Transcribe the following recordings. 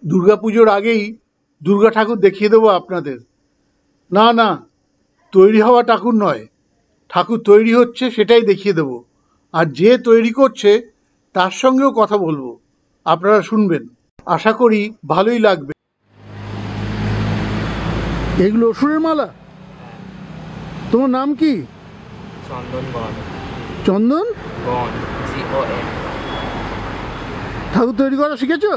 দুর্গাপুজোর আগেই দুর্গা ঠাকুর দেখিয়ে দেবো আপনাদের। না না, তৈরি হওয়া ঠাকুর নয়, ঠাকুর তৈরি হচ্ছে সেটাই দেখিয়ে দেবো। আর যে তৈরি করছে তার সঙ্গেও কথা বলবো, আপনারা শুনবেন, আশা করি ভালোই লাগবে। এগুলো অসুরের মালা? তোমার নাম কি? চন্দন গণ। চন্দন গণ, GON। ঠাকুর তৈরি করা শিখেছো?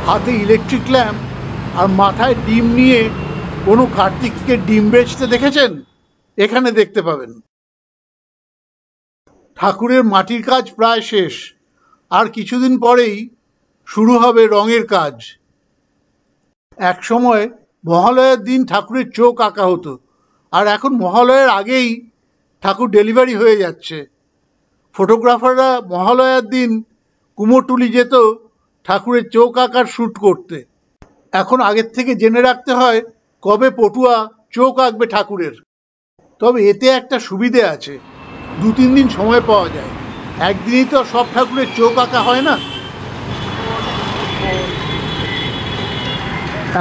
হাতে ইলেকট্রিক ল্যাম্প আর মাথায় ডিম নিয়ে কোনো কার্তিককে ডিম বেচতে দেখেছেন? এখানে দেখতে পাবেন। ঠাকুরের মাটির কাজ প্রায় শেষ, আর কিছুদিন পরেই শুরু হবে রঙের কাজ। এক সময় মহালয়ার দিন ঠাকুরের চোখ আঁকা হতো, আর এখন মহালয়ার আগেই ঠাকুর ডেলিভারি হয়ে যাচ্ছে। ফটোগ্রাফাররা মহালয়ার দিন কুমোরটুলি যেত ঠাকুরের চোখ আঁকার শ্যুট করতে। এখন আগের থেকে জেনে রাখতে হয় কবে পটুয়া চোখ আঁকবে ঠাকুরের। তবে এতে একটা সুবিধে আছে, 2-3 দিন সময় পাওয়া যায়। একদিনই তো সব ঠাকুরের চোখ আঁকা হয় না।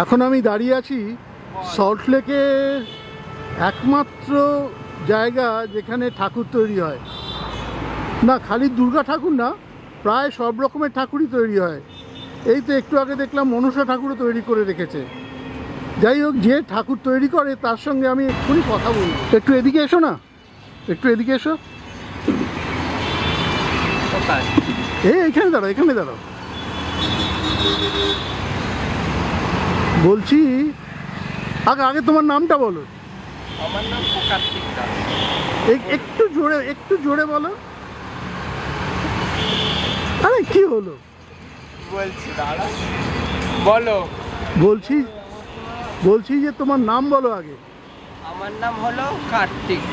এখন আমি দাঁড়িয়ে আছি সল্টলেকের একমাত্র জায়গা যেখানে ঠাকুর তৈরি হয়। না, খালি দুর্গা ঠাকুর না, প্রায় সব রকমের ঠাকুরই তৈরি হয়। এই তো একটু আগে দেখলাম মনসা ঠাকুরও তৈরি করে রেখেছে। যাই হোক, যে ঠাকুর তৈরি করে তার সঙ্গে আমি এক্ষুনি কথা বলবো। একটু এদিকে এসো না, একটু এদিকে এসো। এইখানে দাঁড়াও, এখানে দাঁড়াও। বলছি, আগে তোমার নামটা বলো। আমার নাম কার্তিক দাস। একটু জোরে বলো। আরে কি হলো? বলছি দাদা, বলো। বলছি যে তোমার নাম বলো আগে। আমার নাম হলো কার্তিক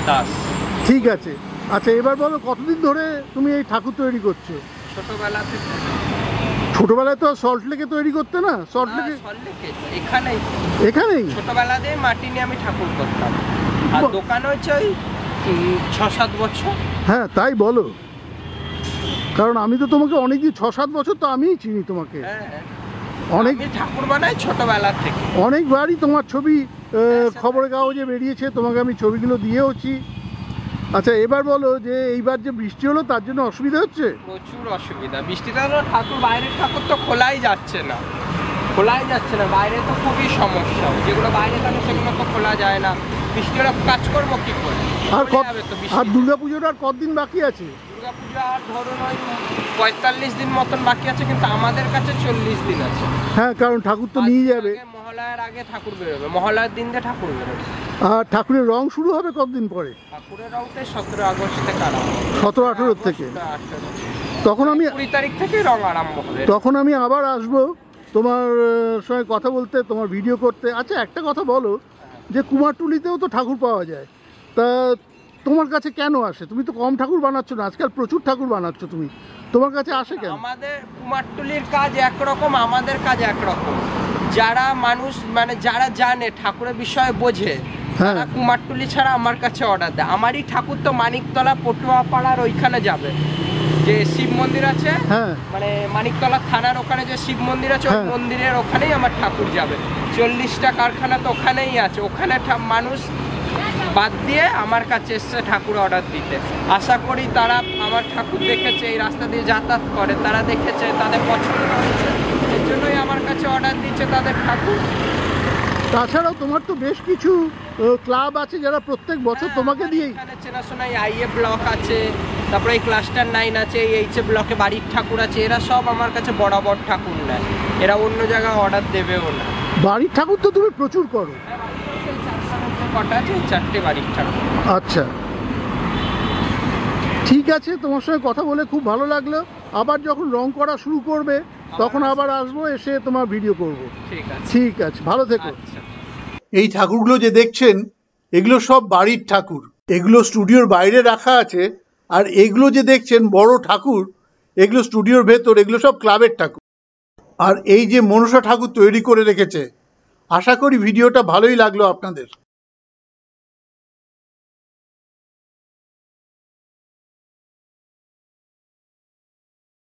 দাস। ঠিক আছে। আচ্ছা, এবার বলো, কতদিন ধরে তুমি এই ঠাকুর তৈরি করছো? ছোটবেলা থেকে। ছোটবেলায় তো সল্টলেকে তৈরি করতে না? সল্টলেকে এখানেই ছোটবেলাতে মাটি নিয়ে আমি ঠাকুর করতাম, আর দোকান হচ্ছে ওই 6-7 বছর। হ্যাঁ, তাই বলো, কারণ আমি তো তোমাকে অনেকদিন, 6-7 বছর তো আমিই চিনি তোমাকে। অনেক ঠাকুর বানাই ছোটবেলা থেকে। অনেকবারই তোমার ছবি খবরের কাগজে বেরিয়েছে, তোমাকে আমি ছবিগুলো দিয়েওছি। আচ্ছা, এবার বলো যে এইবার যে বৃষ্টি হলো তার জন্য অসুবিধা হচ্ছে? প্রচুর অসুবিধা। বৃষ্টিতে ঠাকুর, বাইরের ঠাকুর তো খোলাই যাচ্ছে না, বাইরে তো খুবই সমস্যা। যেগুলো বাইরে থাকে সেগুলো তো খোলা যায় না। বৃষ্টি হলে কাজ করবো কি করে? আর দুর্গাপুজোর আর কতদিন বাকি আছে? দুর্গাপুজো আর ধরুন ওই 45 দিন মতন বাকি আছে, কিন্তু আমাদের কাছে 40 দিন আছে। হ্যাঁ, কারণ ঠাকুর তো নিয়ে যাবে। মহালয়ার আগে ঠাকুর বেরোবে, মহালয়ার দিন দিয়ে ঠাকুর বেরোবে। আর ঠাকুরের রং শুরু হবে কতদিন পরে? ঠাকুরের রংটা 17 আগস্ট থেকে আরম্ভ। 17-18 থেকে? তখন আমি 20 তারিখ থেকে রং আরম্ভ হবে। তখন আমি আবার আসবো তোমার সঙ্গে কথা বলতে, তোমার ভিডিও করতে। আচ্ছা, একটা কথা বলো, যে কুমারটুলিতেও তো ঠাকুর পাওয়া যায়, তা তোমার কাছে কেন আসে? তুমি তো কম ঠাকুর বানাচ্ছ না, আজকাল প্রচুর ঠাকুর বানাচ্ছ তুমি, তোমার কাছে আসে কেন? আমাদের কুমারটুলির কাজ একরকম, আমাদের কাজ একরকম। যারা মানুষ, মানে যারা জানে ঠাকুরের বিষয়ে বোঝে, তারা কুমারটুলি ছাড়া আমার কাছে অর্ডার দেয়। আমারই ঠাকুর তো মানিকতলা পটুয়া পাড়ার ওইখানে যাবে, যে শিব মন্দির আছে, মানে মানিকতলা থানার ওখানে যে শিব মন্দির আছে, ওই মন্দিরের ওখানেই আমার ঠাকুর যাবে। 40টা কারখানা তো ওখানেই আছে। ওখানে মানুষ বাদ দিয়ে আমার কাছে এসছে ঠাকুর অর্ডার দিতে। আশা করি তারা আমার ঠাকুর দেখেছে, এই রাস্তা দিয়ে যাতায়াত করে, তারা দেখেছে, তাদের পছন্দ হয়েছে, এর জন্যই আমার কাছে অর্ডার দিচ্ছে তাদের ঠাকুর। তাছাড়াও তোমার তো বেশ কিছু ক্লাব আছে যারা প্রত্যেক বছর তোমাকে দিয়ে, এখানে চেনাশোনা IA ব্লক আছে, তারপরে এই ক্লাস্টার 9 আছে, এই HA ব্লকে বাড়ির ঠাকুর আছে। এরা সব আমার কাছে বরাবর ঠাকুর নেয়, এরা অন্য জায়গায় অর্ডার দেবেও না। বাড়ির ঠাকুর তো তুমি প্রচুর করো? কটা আছে? 4টে বাড়ির ঠাকুর। আচ্ছা, ঠিক আছে, তোমার সঙ্গে কথা বলে খুব ভালো লাগলো। আবার যখন রং করা শুরু করবে তখন আবার আসবো, এসে তোমার ভিডিও করব। ঠিক আছে, ভালো থেকো। এই ঠাকুরগুলো যে দেখছেন, এগুলো সব বাড়ির ঠাকুর, এগুলো স্টুডিওর বাইরে রাখা আছে। আর এগুলো যে দেখছেন বড় ঠাকুর, এগুলো স্টুডিওর ভেতর, এগুলো সব ক্লাবের ঠাকুর। আর এই যে মনসা ঠাকুর তৈরি করে রেখেছে, আশা করি ভিডিওটা ভালোই লাগলো আপনাদের।